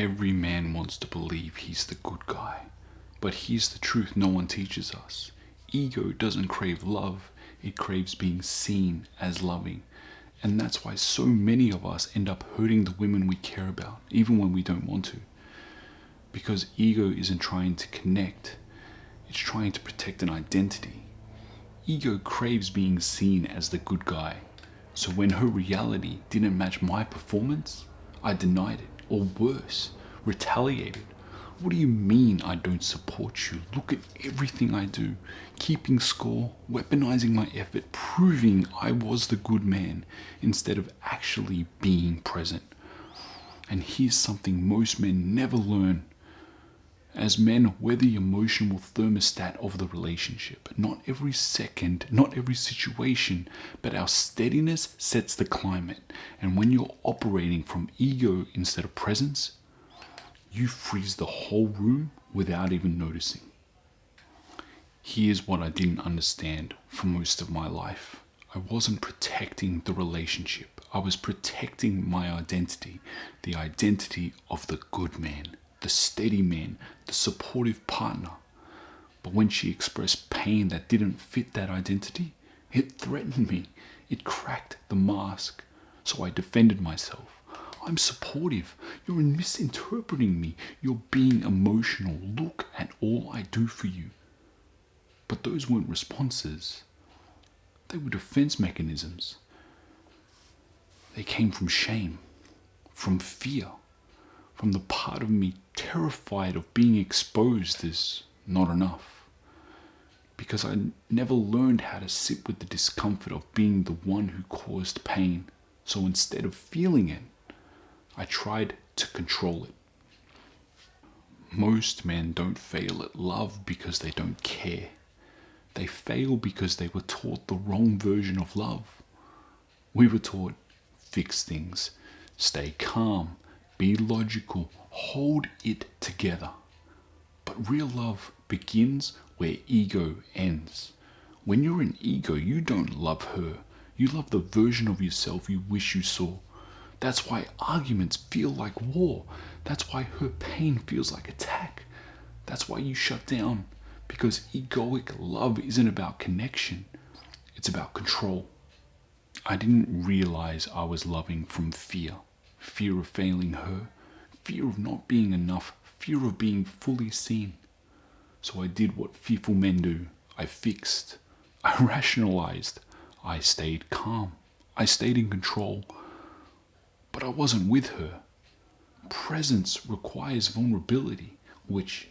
Every man wants to believe he's the good guy. But here's the truth no one teaches us. Ego doesn't crave love, it craves being seen as loving. And that's why so many of us end up hurting the women we care about, even when we don't want to. Because ego isn't trying to connect, it's trying to protect an identity. Ego craves being seen as the good guy. So when her reality didn't match my performance, I denied it, or worse, retaliated. What do you mean I don't support you? Look at everything I do. Keeping score, weaponizing my effort, proving I was the good man instead of actually being present. And here's something most men never learn. As men, we're the emotional thermostat of the relationship. Not every second, not every situation, but our steadiness sets the climate. And when you're operating from ego instead of presence, you freeze the whole room without even noticing. Here's what I didn't understand for most of my life. I wasn't protecting the relationship. I was protecting my identity, the identity of the good man, the steady man, the supportive partner. But when she expressed pain that didn't fit that identity, it threatened me. It cracked the mask. So I defended myself. I'm supportive. You're misinterpreting me. You're being emotional. Look at all I do for you. But those weren't responses. They were defense mechanisms. They came from shame, from fear, from the part of me terrified of being exposed as not enough. Because I never learned how to sit with the discomfort of being the one who caused pain. So instead of feeling it, I tried to control it. Most men don't fail at love because they don't care. They fail because they were taught the wrong version of love. We were taught, fix things, stay calm, be logical, hold it together. But real love begins where ego ends. When you're in ego, you don't love her. You love the version of yourself you wish you saw. That's why arguments feel like war. That's why her pain feels like attack. That's why you shut down. Because egoic love isn't about connection. It's about control. I didn't realize I was loving from fear. Fear of failing her. Fear of not being enough. Fear of being fully seen. So I did what fearful men do. I fixed. I rationalized. I stayed calm. I stayed in control. But I wasn't with her. Presence requires vulnerability, which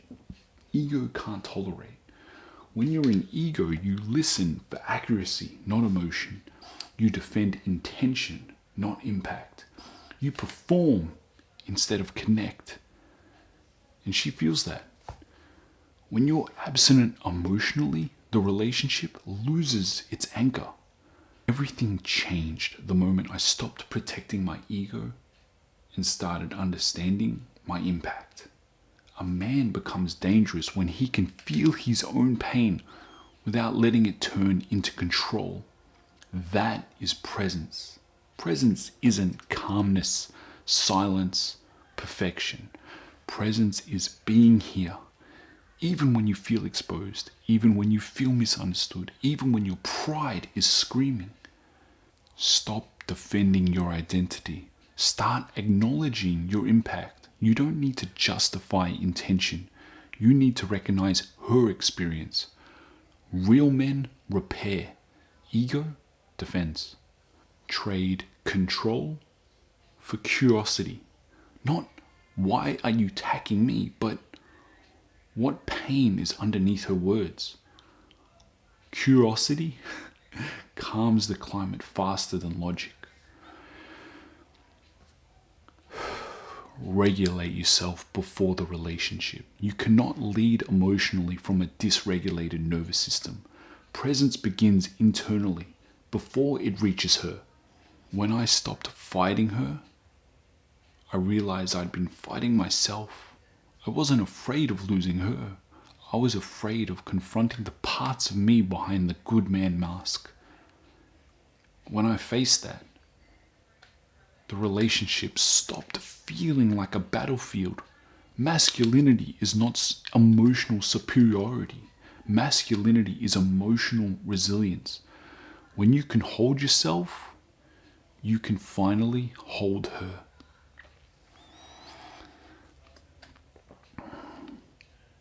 ego can't tolerate. When you're in ego, you listen for accuracy, not emotion. You defend intention, not impact. You perform instead of connect. And she feels that. When you're absent emotionally, the relationship loses its anchor. Everything changed the moment I stopped protecting my ego and started understanding my impact. A man becomes dangerous when he can feel his own pain without letting it turn into control. That is presence. Presence isn't calmness, silence, perfection. Presence is being here. Even when you feel exposed, even when you feel misunderstood, even when your pride is screaming. Stop defending your identity. Start acknowledging your impact. You don't need to justify intention. You need to recognize her experience. Real men repair. Ego defends. Trade control for curiosity. Not why are you attacking me, but what pain is underneath her words? Curiosity calms the climate faster than logic. Regulate yourself before the relationship. You cannot lead emotionally from a dysregulated nervous system. Presence begins internally, before it reaches her. When I stopped fighting her, I realized I'd been fighting myself. I wasn't afraid of losing her. I was afraid of confronting the parts of me behind the good man mask. When I faced that, the relationship stopped feeling like a battlefield. Masculinity is not emotional superiority. Masculinity is emotional resilience. When you can hold yourself, you can finally hold her.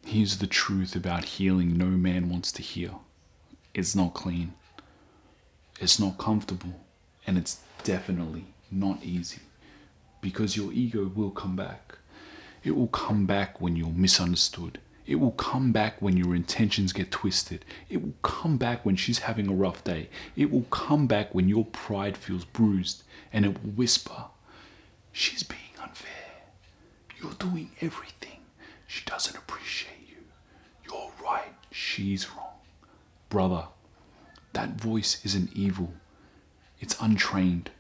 Here's the truth about healing no man wants to hear. It's not clean. It's not comfortable. And it's definitely not easy. Because your ego will come back. It will come back when you're misunderstood. It will come back when your intentions get twisted. It will come back when she's having a rough day. It will come back when your pride feels bruised. And it will whisper, she's being unfair. You're doing everything. She doesn't appreciate you. You're right. She's wrong. Brother, that voice isn't evil. It's untrained.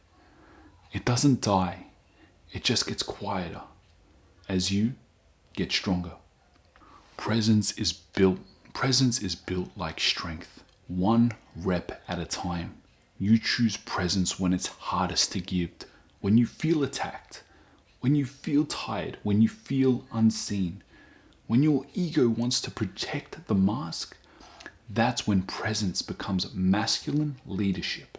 It doesn't die. It just gets quieter as you get stronger. Presence is built like strength, one rep at a time. You choose presence when it's hardest to give, when you feel attacked, when you feel tired, when you feel unseen, when your ego wants to protect the mask. That's when presence becomes masculine leadership.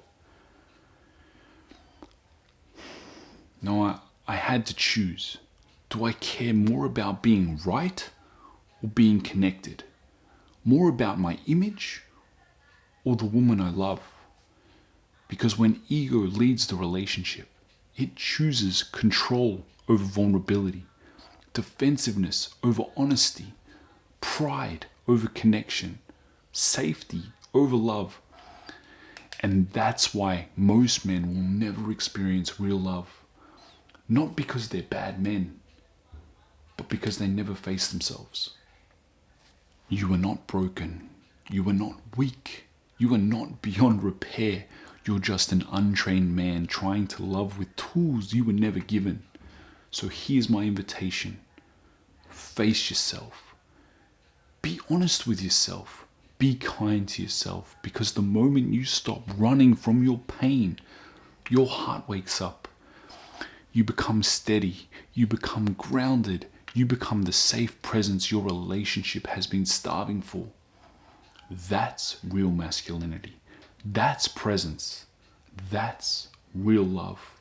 Now, I had to choose. Do I care more about being right or being connected? More about my image or the woman I love? Because when ego leads the relationship, it chooses control over vulnerability, defensiveness over honesty, pride over connection, safety over love. And that's why most men will never experience real love. Not because they're bad men, but because they never face themselves. You are not broken. You are not weak. You are not beyond repair. You're just an untrained man trying to love with tools you were never given. So here's my invitation. Face yourself. Be honest with yourself. Be kind to yourself, because the moment you stop running from your pain, your heart wakes up. You become steady. You become grounded. You become the safe presence your relationship has been starving for. That's real masculinity. That's presence. That's real love.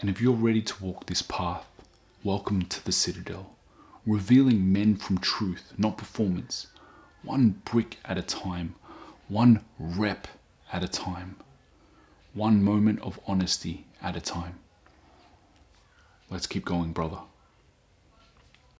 And if you're ready to walk this path, welcome to the Citadel, revealing men from truth, not performance, one brick at a time, one rep at a time, one moment of honesty at a time. Let's keep going, brother.